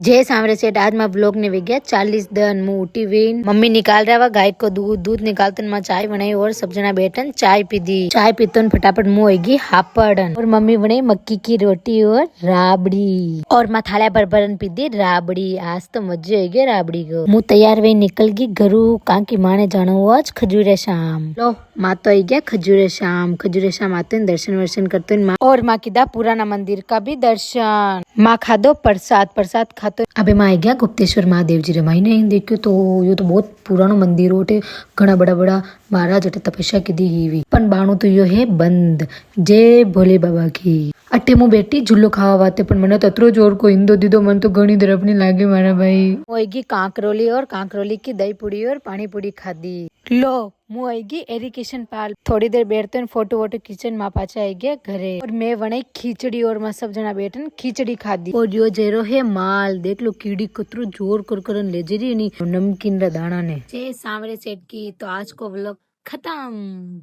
जय सांवरे सेठ। आज मैं ब्लॉग ने गया 40 दिन मुँह उठी हुई। मम्मी निकाल रहा गाय को दूध निकालते मैं चाय बनाई और सब जना बैठन चाय पी दी। चाय पीते फटाफट मुँह होगी हापड़न और मम्मी बनाई मक्की की रोटी और राबड़ी और मैं थालिया भर भरन पी दी राबड़ी। आज तो मजे हो गए राबड़ी को। मुँह तैयार वही निकल गई घरू कहाँ की माने जाना हुआ आज खजूरे शाम। लो माँ तो आई गया खजूरे शाम आते हैं दर्शन वर्शन करते हैं और माँ की दा पुराना मंदिर का भी दर्शन। माँ खा दो प्रसाद खा तो अबे मां आई गया गुप्तेश्वर महादेव जी रे। माई ने देखो तो यो तो बहुत पुरानो मंदिर होटे घना बड़ा बड़ा महाराज अटे तपस्या की दी हुई पण बाणु तो यो है बंद। जय भोले बाबा की। अटे मु बेटी झूलो खावा वाते पण मने तो अतरो जोर को इंदो दीदो मन तो घणी देर अपनी लागे मारा भाई। होएगी कांकरोली और कांकरोली की दही पूड़ी और पानी पूड़ी खादी। लो मु आएगी एरिकेशन पाल थोड़ी देर बैठते फोटो वोटो किचन माँ पाचा आई गया घरे और मैं बने खिचड़ी और मैं सब जना बैठन खिचड़ी खादी। और यो जेरो है माल देख लो कीड़ी कतरो जोर कर ले जरी नहीं नमकीन रा दाना ने। जय सांवरे सेठ की। तो आज को व्लॉग खत्म।